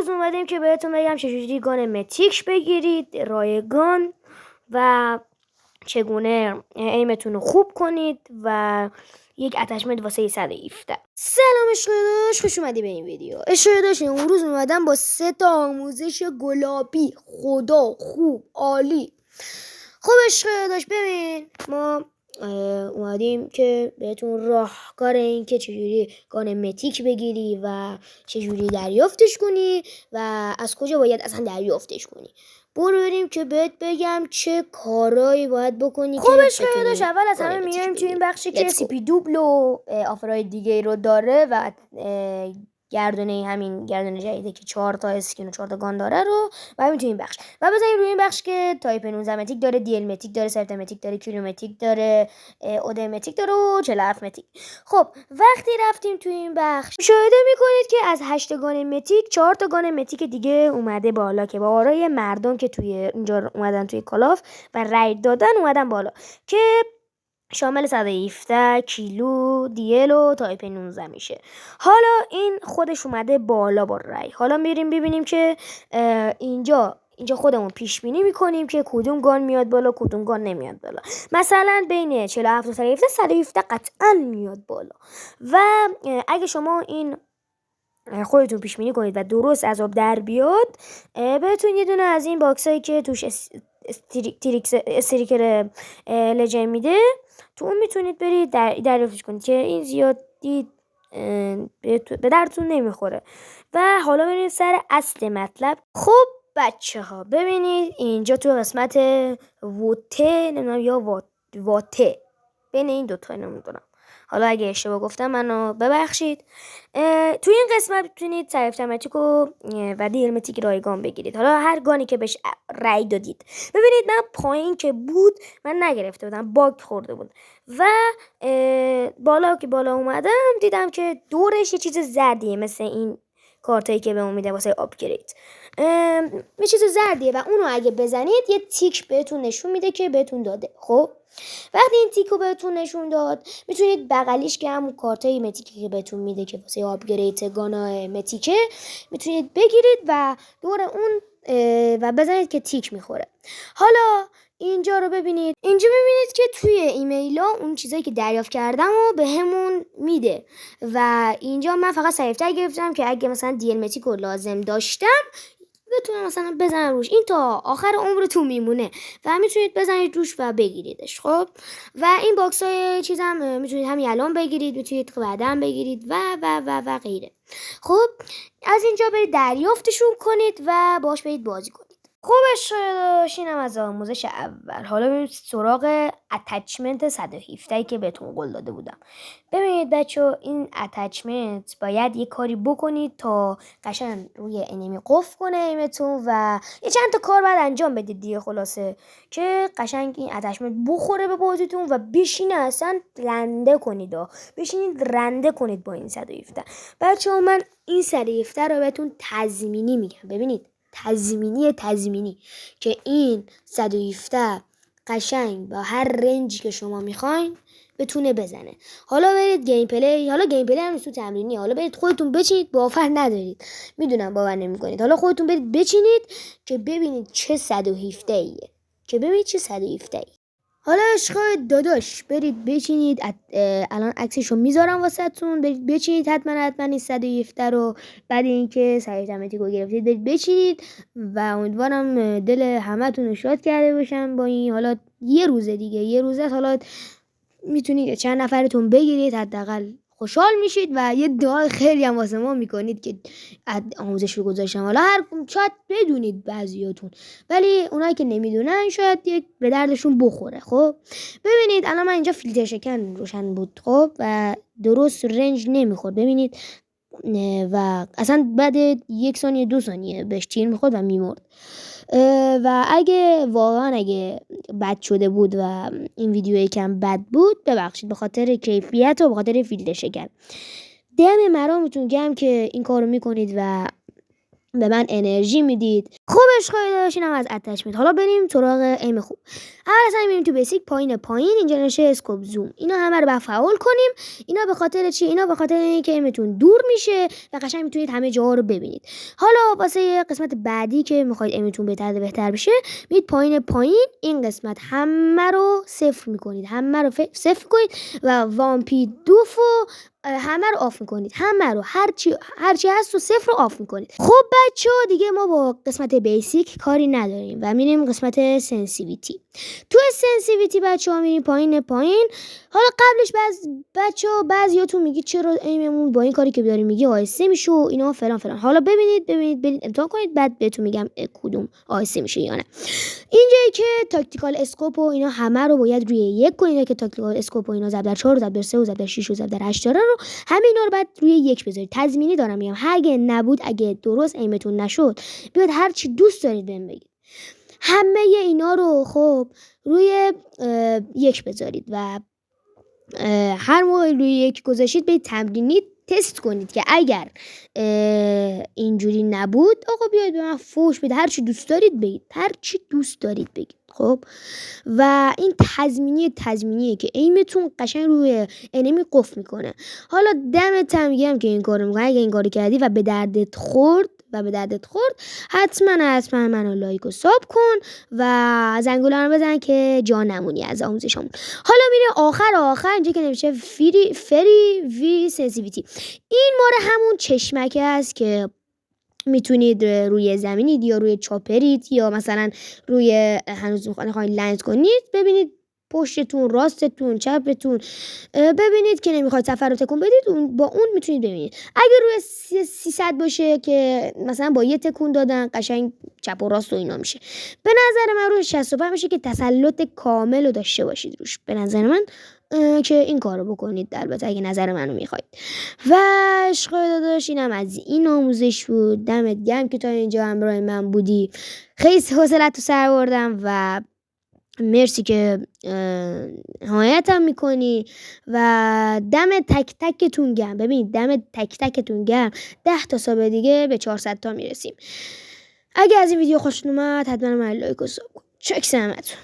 امروز اومدیم که بهتون بگم چجوری گان متیک بگیرید، رایگان، و چگونه ایمتون رو خوب کنید و یک اتچمنت واسه 117. سلام اشقداش، خوش اومدی به این ویدیو. اشقداش امروز اومدم با 3 آموزش گلابی، خدا خوب عالی. خب اشقداش ببین، ما اومدیم که بهتون راهکار این که چجوری گان متیک بگیری و چجوری دریافتش کنی و از کجا باید اصلا دریافتش کنی. برو بریم که بهت بگم چه کارایی باید بکنی. خب اشقداش اول از همه میایم تو این بخشی که سیپی دوبل و آفرای دیگه رو داره و گردونه، همین گردونه جدیده که 4 تا اسکین و 4 تا گان داره رو بریم تو این بخش و بزنیم روی این بخش که تایپ 19 متیک داره، دیل متیک داره، سرت متیک داره، کیلومتیک داره، اود متیک داره و 47 متیک. خب وقتی رفتیم تو این بخش مشاهده میکنید که از 8 گان متیک 4 تا گان متیک دیگه اومده بالا که با آرای مردم که توی اینجا اومدن توی کالاف و رای دادن اومدن بالا که شامل 117 کیلو دیل و تایپ 19 میشه. حالا این خودش اومده بالا با رای. حالا میریم ببینیم که اینجا خودمون پیش بینی میکنیم که کدوم گان میاد بالا کدوم گان نمیاد بالا. مثلا بین 47 و 117 قطعا میاد بالا و اگه شما این خودتون پیش بینی کنید و درست از آب در بیاد، بهتون یه دونه از این باکس هایی که توش استریکر لجن میده تو اون میتونید برید دریافتش کنید که این زیادی به درتون نمیخوره. و حالا برید سر اصل مطلب. خب بچه ها ببینید اینجا تو قسمت ووته نمیدونم یا واته، بین این دوتا نمیدونم، حالا اگه اشتباه گفتم منو ببخشید. توی این قسمت میتونید سریف تمتیک و دیلمتیک رایگان بگیرید. حالا هر گانی که بهش رای دادید. ببینید من پایین که بود من نگرفته بودم، باگ خورده بود و بالا که بالا اومدم دیدم که دورش یه چیز زردیه، مثل این کارتایی که بهمون میده واسه آپگرید، یه چیز زردیه و اونو اگه بزنید یه تیک بهتون نشون میده که بهتون داده. خب وقتی این تیکو بهتون نشون داد میتونید بغلیش که همون کارتای متیکی که بهتون میده که واسه آپگرید گانا متیکه میتونید بگیرید و دور اون و بزنید که تیک میخوره. حالا اینجا رو ببینید، اینجا ببینید که توی ایمیلا اون چیزایی که دریافت کردم و به همون میده و اینجا من فقط سریفتر گرفتم که اگه مثلا دیل متیک رو لازم داشتم بتونم مثلا بزنم روش. این تا آخر عمرتون میمونه و میتونید بزنید روش و بگیریدش. خب و این باکس های چیزم میتونید همین الان بگیرید، میتونید بعداً بگیرید و غیره. خب از اینجا برید دریافتشون کنید و باش برید بازی کنید. خوبش داشتینم از آموزش اول. حالا بریم سراغ اتچمنت 117 که بهتون قول داده بودم. ببینید بچه، این اتچمنت باید یه کاری بکنید تا قشنگ روی انیمی قفل کنه ایمتون و یه چند تا کار باید انجام بدید دیگه، خلاصه که قشنگ این اتچمنت بخوره به بازیتون و بشینه اصلا رنده کنید بشینید رنده کنید با این 117. بچه ها من این 117 رو بهتون تضمینی میگم. ببینید تضمینی که این 117 قشنگ با هر رنجی که شما میخواین بتونه بزنه. حالا برید گیم پلی، حالا گیم پلی هم تو تمرینی، حالا برید خودتون بچینید، باور ندارید، میدونم باور نمیکنید، حالا خودتون برید بچینید که ببینید چه 117 ایه، حالا عشقای داداش برید بچینید. الان عکسشو میذارم واسهتون، برید بچینید حتما این 117 رو. بعد اینکه سریع تمتیکو گرفتید برید بچینید و امیدوارم دل همتون رو شاد کرده باشم با این. حالا یه روزه حالا میتونید چند نفرتون بگیرید، حداقل خوشحال میشید و یه دعای خیلی هم واسه ما میکنید که آموزش رو گذاشتم. حالا شاید بدونید بعضیاتون، ولی اونایی که نمیدونن شاید یک به دردشون بخوره. خب ببینید الان من اینجا فیلتر شکن روشن بود، خب و درست رنج نمیخورد. ببینید و اصلا بعد 1 ثانیه 2 ثانیه بهش تیر میخورد و میمرد. و اگه بد شده بود و این ویدیو یکم بد بود ببخشید، به خاطر کیفیت و به خاطر فیلتر شکن. دم مرامتون گرم که این کارو میکنید و به من انرژی میدید. خب عشقای داشت، اینم از اتچمنت. حالا بریم سراغ ایم خوب. اول اصلا میریم تو بیسیک پایین اینجا نشه اسکوپ زوم، اینا همه رو فعال کنیم. اینا به خاطر چی؟ اینا به خاطر اینکه ایمتون دور میشه و قشنگ میتونید همه جاها رو ببینید. حالا واسه قسمت بعدی که میخواید ایمتون بهتر بشه، میید پایین این قسمت همه رو صفر میکنید، همه رو صفر کنید و وامپی دوفو همه رو آف میکنید. همه رو هرچی هست رو صفر رو آف میکنید. خب بچه ها دیگه ما با قسمت بیسیک کاری نداریم و میریم قسمت سنسیویتی. تو سنسیویتی بچه ها میریم پایین. حالا قبلش بعضیاتون میگید چرا ایممون با این کاری که داریم میگی آهسته میشه و اینا فلان. حالا ببینید امتحان کنید، بعد بهتون میگم کدوم آهسته میشه یا نه. اینجایی که تاکتیکال اسکوپ و اینا همه رو باید روی 1 کنید، که تاکتیکال اسکوپ و اینا ضرب در 4 ضرب در 3 ضرب در 6 ضرب در 8 داره رو همه اینا رو بعد روی 1 بذارید. تضمینی دارم میگم، اگه نبود، اگه درست ایمتون نشد، بیاید هر چی دوست دارید بهم بگید. همه اینا رو خب روی 1 بذارید و هر موقع روی 1 گذاشتید به تمرینی تست کنید که اگر اینجوری نبود، آقا بیاید به من فوش بده، هر چی دوست دارید بگید. خب و این تضمینیه که ایمتون قشنگ روی انمی قفل میکنه. حالا دمت هم میگم که این کارو میکنه. اگه این کارو کردی و به دردت خورد حتما منو لایک و ساب کن و زنگوله رو بزن که جا نمونی از آموزشمون. حالا میره آخر اینجا که نمیشه فری وی سنسیویتی. این ماره همون چشمکه است که میتونید روی زمینید یا روی چاپرید یا مثلا روی هنوز میخواین لنز کنید، ببینید پشتتون، راستتون، چپتون، ببینید که نمیخواید سفر رو تکون بدید، با اون میتونید ببینید. اگه روی 300 باشه که مثلا با یه تکون دادن قشنگ چپ و راست و اینا میشه. به نظر من روی 65 باشه که تسلط کامل رو داشته باشید روش. به نظر من که این کارو بکنید، البته اگه نظر منو میخواید. و عشقای داداش، اینم از این آموزش بود. دمت گرم که تا اینجا همراه من بودی. خیلی حوصله‌تو سر بردم و مرسی که حمایتم میکنی و دم تک تکتون گرم. ببینید دم تک تکتون گرم. 10 تا ساب دیگه به 400 تا میرسیم. اگه از این ویدیو خوشتون اومد حتما من لایک و ساب کن. چک سلامت.